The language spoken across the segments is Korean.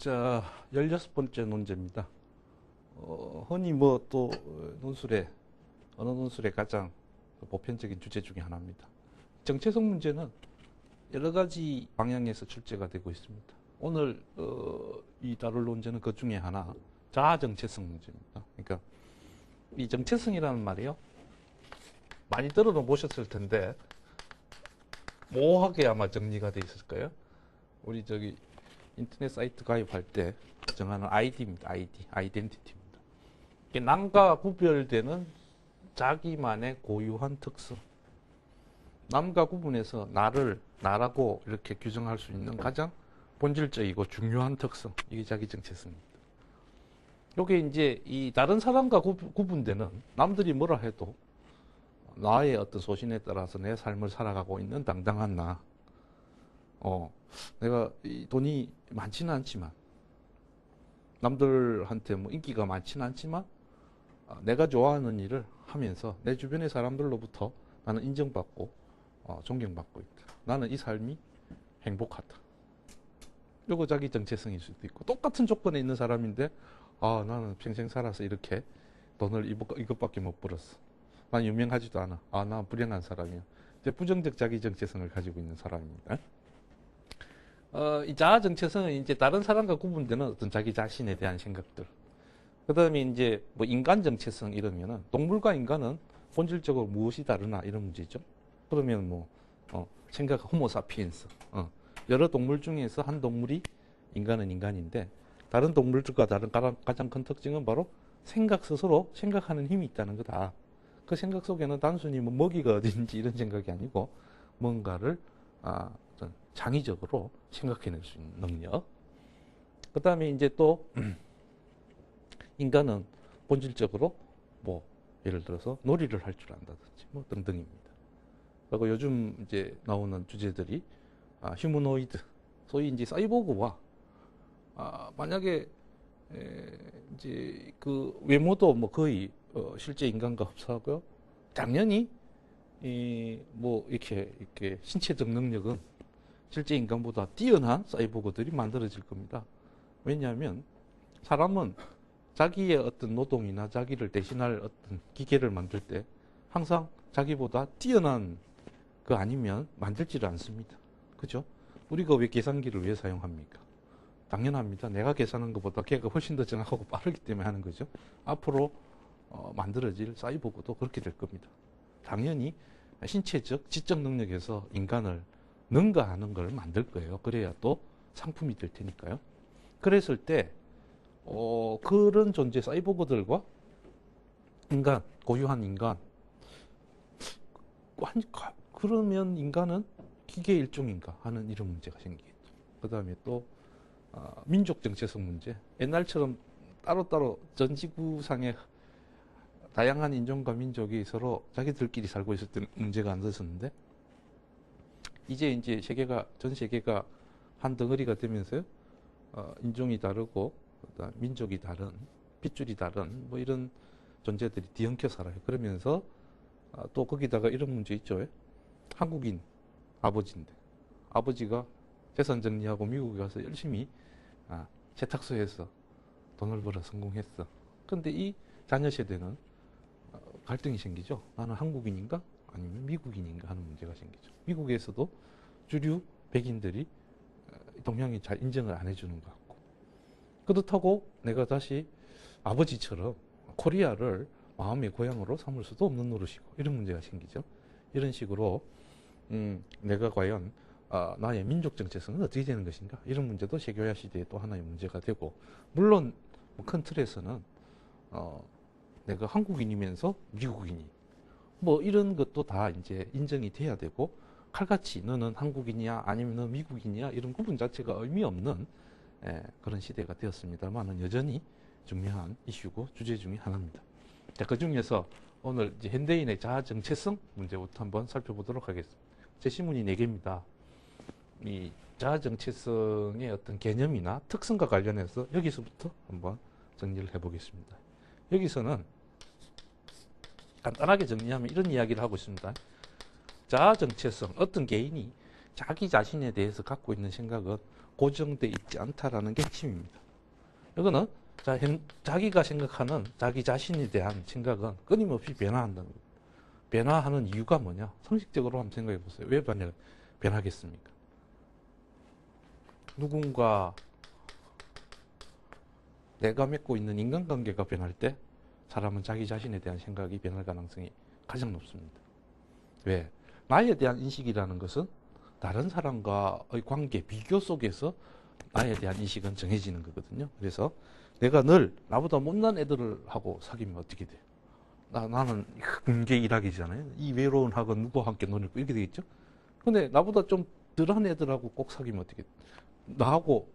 자, 16번째 논제입니다. 흔히 뭐 또 논술에, 어느 논술의 가장 보편적인 주제 중에 하나입니다. 정체성 문제는 여러 가지 방향에서 출제가 되고 있습니다. 오늘 이 다룰 논제는 그 중에 하나, 자아정체성 문제입니다. 그러니까 이 정체성이라는 말이요, 많이 들어는 보셨을 텐데 모호하게 아마 정리가 돼 있을 거예요. 우리 저기 인터넷 사이트 가입할 때 정하는 아이디입니다. 아이덴티티입니다. 이게 남과 구별되는 자기만의 고유한 특성. 남과 구분해서 나라고 이렇게 규정할 수 있는 가장 본질적이고 중요한 특성. 이게 자기 정체성입니다. 이게 이제 이 다른 사람과 구분되는, 남들이 뭐라 해도 나의 어떤 소신에 따라서 내 삶을 살아가고 있는 당당한 나. 내가 이 돈이 많지는 않지만, 남들한테 뭐 인기가 많지는 않지만, 내가 좋아하는 일을 하면서 내 주변의 사람들로부터 나는 인정받고 존경받고 있다. 나는 이 삶이 행복하다. 이거 자기 정체성일 수도 있고, 똑같은 조건에 있는 사람인데 나는 평생 살아서 이렇게 돈을 이것밖에 못 벌었어. 난 유명하지도 않아. 난 불행한 사람이야. 이제 부정적 자기 정체성을 가지고 있는 사람입니다. 이 자아 정체성은 이제 다른 사람과 구분되는 어떤 자기 자신에 대한 생각들. 그 다음에 이제 뭐 인간 정체성 이러면은, 동물과 인간은 본질적으로 무엇이 다르나 이런 문제죠. 그러면 뭐 생각 호모사피엔스. 여러 동물 중에서 한 동물이 인간은 인간인데, 다른 동물들과 다른 가장 큰 특징은 바로 스스로 생각하는 힘이 있다는 거다. 그 생각 속에는 단순히 뭐 먹이가 어딘지 이런 생각이 아니고, 뭔가를 어떤 창의적으로 생각해낼 수 있는 능력. 그 다음에 이제 또 인간은 본질적으로 뭐 예를 들어서 놀이를 할 줄 안다든지 뭐 등등입니다. 그리고 요즘 이제 나오는 주제들이 휴머노이드, 소위 이제 사이보그와 만약에 이제 그 외모도 뭐 거의 실제 인간과 흡사하고요. 당연히 뭐 이렇게 신체적 능력은 실제 인간보다 뛰어난 사이보그들이 만들어질 겁니다. 왜냐하면 사람은 자기의 어떤 노동이나 자기를 대신할 어떤 기계를 만들 때 항상 자기보다 뛰어난 거 아니면 만들지를 않습니다. 그죠? 우리가 왜 계산기를 왜 사용합니까? 당연합니다. 내가 계산한 것보다 걔가 훨씬 더 정확하고 빠르기 때문에 하는 거죠. 앞으로 만들어질 사이보그도 그렇게 될 겁니다. 당연히 신체적, 지적 능력에서 인간을 능가하는 걸 만들 거예요. 그래야 또 상품이 될 테니까요. 그랬을 때 그런 존재 사이보그들과 인간, 고유한 인간, 그러면 인간은 기계 일종인가 하는 이런 문제가 생기겠죠. 그 다음에 또 민족 정체성 문제. 옛날처럼 따로따로 전 지구상의 다양한 인종과 민족이 서로 자기들끼리 살고 있을 때는 문제가 안 됐었는데, 이제 전 세계가 한 덩어리가 되면서요, 인종이 다르고 민족이 다른, 핏줄이 다른 뭐 이런 존재들이 뒤엉켜 살아요. 그러면서 또 거기다가 이런 문제 있죠. 한국인 아버지인데 아버지가 재산 정리하고 미국에 가서 열심히 세탁소에서 돈을 벌어 성공했어. 근데 이 자녀 세대는 갈등이 생기죠. 나는 한국인인가 아니면 미국인인가 하는 문제가 생기죠. 미국에서도 주류 백인들이 동양이 잘 인정을 안 해주는 것 같고, 그렇다고 내가 다시 아버지처럼 코리아를 마음의 고향으로 삼을 수도 없는 노릇이고, 이런 문제가 생기죠. 이런 식으로 내가 과연 나의 민족 정체성은 어떻게 되는 것인가, 이런 문제도 세교야 시대에 또 하나의 문제가 되고, 물론 큰 틀에서는 내가 한국인이면서 미국인이 뭐 이런 것도 다 이제 인정이 돼야 되고, 칼같이 너는 한국인이야 아니면 너 미국인이야 이런 구분 자체가 의미 없는 그런 시대가 되었습니다만은 여전히 중요한 이슈고 주제 중에 하나입니다. 자, 그 중에서 오늘 이제 현대인의 자아 정체성 문제부터 한번 살펴보도록 하겠습니다. 제시문이 4개입니다. 이 자아 정체성의 어떤 개념이나 특성과 관련해서 여기서부터 한번 정리를 해보겠습니다. 여기서는 간단하게 정리하면 이런 이야기를 하고 있습니다. 자아 정체성, 어떤 개인이 자기 자신에 대해서 갖고 있는 생각은 고정돼 있지 않다라는 게 핵심입니다. 이거는 자기가 생각하는 자기 자신에 대한 생각은 끊임없이 변화한다는 거예요. 변화하는 이유가 뭐냐? 상식적으로 한번 생각해 보세요. 왜 변하겠습니까? 누군가 내가 맺고 있는 인간관계가 변할 때 사람은 자기 자신에 대한 생각이 변할 가능성이 가장 높습니다. 왜? 나에 대한 인식이라는 것은 다른 사람과의 관계, 비교 속에서 나에 대한 인식은 정해지는 거거든요. 그래서 내가 늘 나보다 못난 애들하고 사귀면 어떻게 돼요? 나는 군계 일학이잖아요. 이 외로운 학은 누구와 함께 논을 이렇게 되겠죠? 근데 나보다 좀 덜한 애들하고 꼭 사귀면 어떻게 돼요? 나하고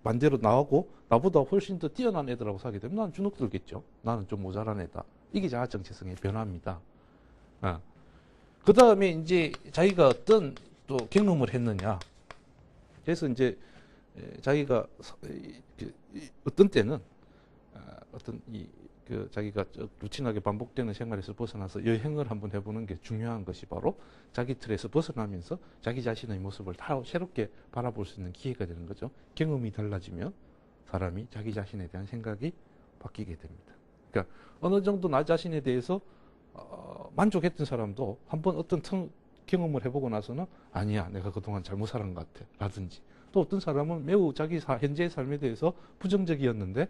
반대로 나하고 나보다 훨씬 더 뛰어난 애들하고 사귀게 되면 나는 주눅 들겠죠. 나는 좀 모자란 애다. 이게 자아 정체성의 변화입니다. 그 다음에 이제 자기가 어떤 또 경험을 했느냐. 그래서 이제 자기가 어떤 때는 어떤 자기가 루틴하게 반복되는 생활에서 벗어나서 여행을 한번 해보는 게 중요한 것이 바로 자기 틀에서 벗어나면서 자기 자신의 모습을 다 새롭게 바라볼 수 있는 기회가 되는 거죠. 경험이 달라지면 사람이 자기 자신에 대한 생각이 바뀌게 됩니다. 그러니까 어느 정도 나 자신에 대해서 만족했던 사람도 한번 어떤 경험을 해보고 나서는 아니야, 내가 그동안 잘못 살은 것 같아 라든지, 또 어떤 사람은 매우 자기 현재의 삶에 대해서 부정적이었는데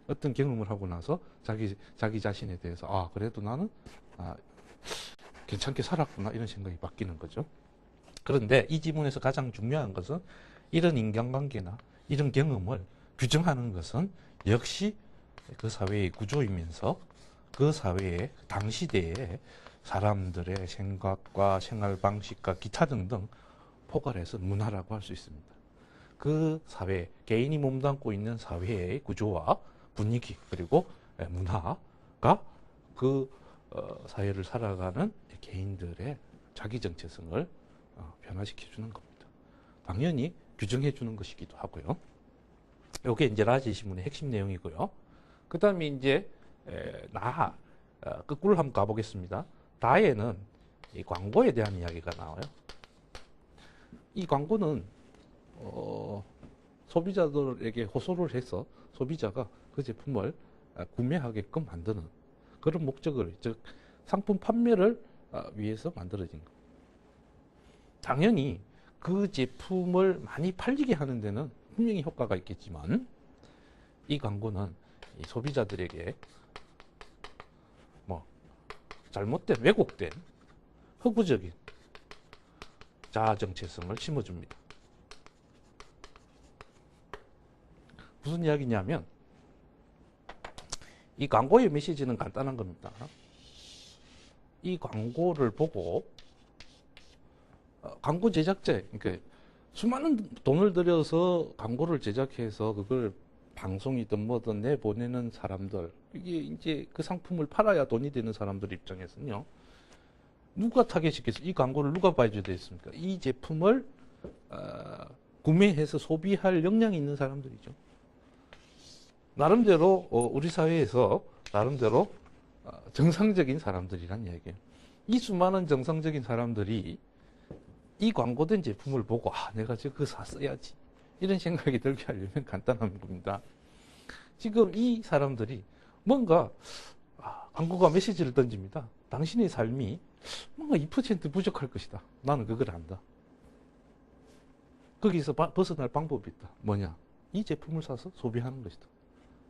어떤 경험을 하고 나서 자기 자신에 대해서 그래도 나는 괜찮게 살았구나 이런 생각이 바뀌는 거죠. 그런데 이 지문에서 가장 중요한 것은 이런 인간관계나 이런 경험을 규정하는 것은 역시 그 사회의 구조이면서 그 사회의 당시대의 사람들의 생각과 생활 방식과 기타 등등 포괄해서 문화라고 할 수 있습니다. 그 사회, 개인이 몸담고 있는 사회의 구조와 분위기 그리고 문화가 그 사회를 살아가는 개인들의 자기 정체성을 변화시켜 주는 겁니다. 당연히 규정해 주는 것이기도 하고요. 이게 이제 라지 신문의 핵심 내용이고요. 그 다음에 이제 거꾸로 한번 가보겠습니다. 나에는 이 광고에 대한 이야기가 나와요. 이 광고는 소비자들에게 호소를 해서 소비자가 그 제품을 구매하게끔 만드는 그런 목적을, 즉 상품 판매를 위해서 만들어진 거. 당연히 그 제품을 많이 팔리게 하는 데는 분명히 효과가 있겠지만 이 광고는 이 소비자들에게 잘못된, 왜곡된, 허구적인 자아 정체성을 심어줍니다. 무슨 이야기냐면 이 광고의 메시지는 간단한 겁니다. 이 광고를 보고 광고 제작자, 그러니까 수많은 돈을 들여서 광고를 제작해서 그걸 방송이든 뭐든 내보내는 사람들, 이게 이제 그 상품을 팔아야 돈이 되는 사람들 입장에서는요, 누가 타겟이겠어요? 이 광고를 누가 봐줘야 되겠습니까? 이 제품을 구매해서 소비할 역량이 있는 사람들이죠. 나름대로 우리 사회에서 나름대로 정상적인 사람들이란 이야기예요. 이 수많은 정상적인 사람들이 이 광고된 제품을 보고 내가 저거 샀어야지 이런 생각이 들게 하려면 간단한 겁니다. 지금 이 사람들이 뭔가 광고가 메시지를 던집니다. 당신의 삶이 뭔가 2% 부족할 것이다. 나는 그걸 안다. 거기서 벗어날 방법이 있다. 뭐냐? 이 제품을 사서 소비하는 것이다.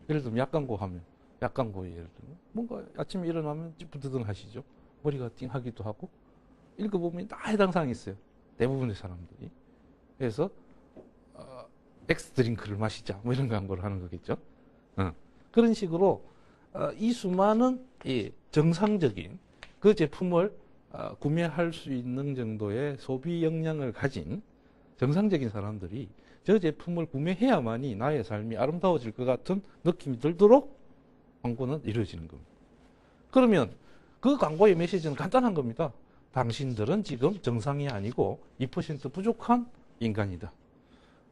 예를 들면 약광고 하면 약광고 예를 들면 뭔가 아침에 일어나면 찌뿌드등 하시죠. 머리가 띵하기도 하고 읽어보면 다 해당 사항이 있어요. 대부분의 사람들이. 그래서 엑스 드링크를 마시자 뭐 이런 광고를 하는 거겠죠. 그런 식으로 이 수많은 정상적인 그 제품을 구매할 수 있는 정도의 소비 역량을 가진 정상적인 사람들이 저 제품을 구매해야만이 나의 삶이 아름다워질 것 같은 느낌이 들도록 광고는 이루어지는 겁니다. 그러면 그 광고의 메시지는 간단한 겁니다. 당신들은 지금 정상이 아니고 2% 부족한 인간이다.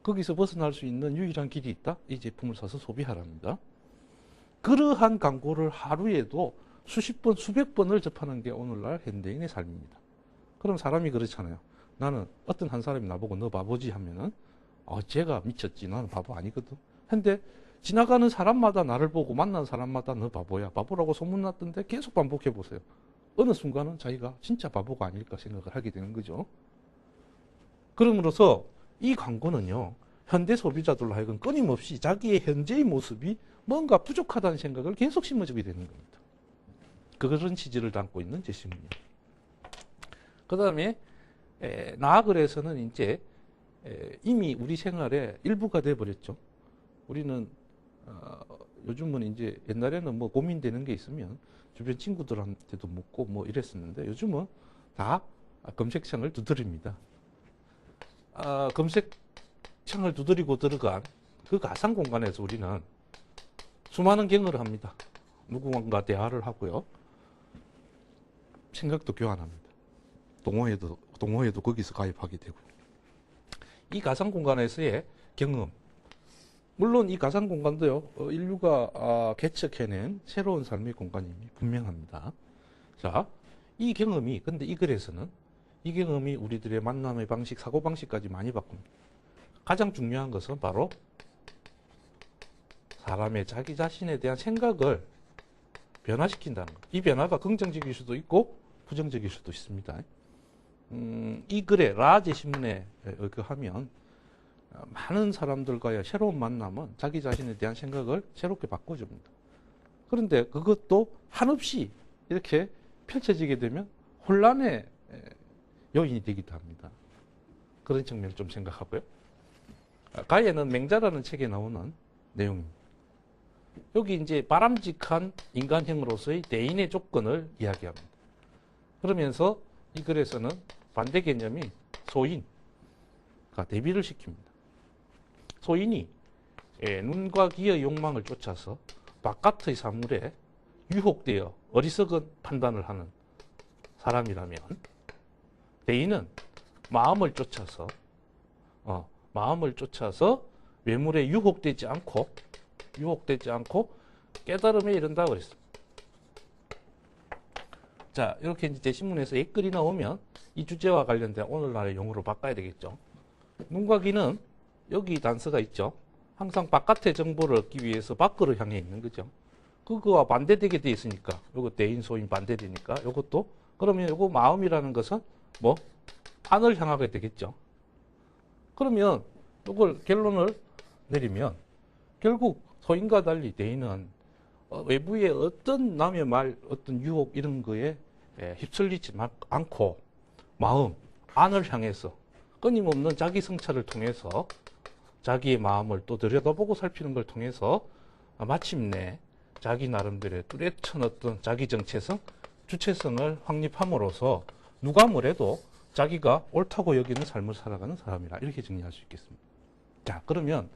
거기서 벗어날 수 있는 유일한 길이 있다. 이 제품을 사서 소비하랍니다. 그러한 광고를 하루에도 수십 번, 수백 번을 접하는 게 오늘날 현대인의 삶입니다. 그럼 사람이 그렇잖아요. 나는 어떤 한 사람이 나보고 너 바보지 하면은 쟤가 미쳤지. 나는 바보 아니거든. 근데 지나가는 사람마다 나를 보고 만난 사람마다 너 바보야. 바보라고 소문났던데 계속 반복해 보세요. 어느 순간은 자기가 진짜 바보가 아닐까 생각을 하게 되는 거죠. 그럼으로써 이 광고는요. 현대 소비자들로 하여금 끊임없이 자기의 현재의 모습이 뭔가 부족하다는 생각을 계속 심어주게 되는 겁니다. 그런 취지를 담고 있는 제시문이에요. 그 다음에 나아그래서는 이제 이미 우리 생활의 일부가 돼버렸죠. 우리는 요즘은 이제 옛날에는 뭐 고민되는 게 있으면 주변 친구들한테도 묻고 뭐 이랬었는데 요즘은 다 검색창을 두드립니다. 검색창을 두드리고 들어간 그 가상 공간에서 우리는 수많은 경험을 합니다. 누구와 대화를 하고요. 생각도 교환합니다. 동호회도 거기서 가입하게 되고. 이 가상 공간에서의 경험. 물론 이 가상 공간도요, 인류가 개척해낸 새로운 삶의 공간이 분명합니다. 자, 이 경험이, 근데 이 글에서는 이 경험이 우리들의 만남의 방식, 사고방식까지 많이 바꿉니다. 가장 중요한 것은 바로 사람의 자기 자신에 대한 생각을 변화시킨다는 것. 이 변화가 긍정적일 수도 있고 부정적일 수도 있습니다. 이 글에 라제시문에 의거하면 많은 사람들과의 새로운 만남은 자기 자신에 대한 생각을 새롭게 바꿔줍니다. 그런데 그것도 한없이 이렇게 펼쳐지게 되면 혼란의 요인이 되기도 합니다. 그런 측면을 좀 생각하고요. 가예는 맹자라는 책에 나오는 내용입니다. 여기 이제 바람직한 인간형으로서의 대인의 조건을 이야기합니다. 그러면서 이 글에서는 반대 개념이 소인과 대비를 시킵니다. 소인이 눈과 귀의 욕망을 쫓아서 바깥의 사물에 유혹되어 어리석은 판단을 하는 사람이라면 대인은 마음을 쫓아서 외물에 유혹되지 않고 깨달음에 이른다 그랬습니다. 자, 이렇게 이제 신문에서 옛글이 나오면 이 주제와 관련된 오늘날의 용어로 바꿔야 되겠죠. 눈과 귀는 여기 단서가 있죠. 항상 바깥의 정보를 얻기 위해서 밖으로 향해 있는 거죠. 그거와 반대되게 돼 있으니까 요거 대인 소인 반대되니까 요것도 그러면 요거 마음이라는 것은 뭐 안을 향하게 되겠죠. 그러면 요걸 결론을 내리면 결국 소인과 달리 대인은 외부의 어떤 남의 말, 어떤 유혹 이런 거에 휩쓸리지 않고 마음, 안을 향해서 끊임없는 자기 성찰을 통해서 자기의 마음을 또 들여다보고 살피는 걸 통해서 마침내 자기 나름대로의 뚜렷한 어떤 자기 정체성, 주체성을 확립함으로써 누가 뭐래도 자기가 옳다고 여기는 삶을 살아가는 사람이라 이렇게 정리할 수 있겠습니다. 자, 그러면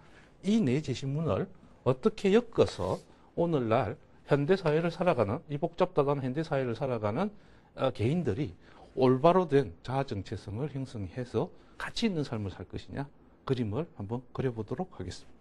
이 네 제시문을 어떻게 엮어서 오늘날 현대사회를 살아가는 이 복잡다단 현대사회를 살아가는 개인들이 올바로 된 자아정체성을 형성해서 가치 있는 삶을 살 것이냐 그림을 한번 그려보도록 하겠습니다.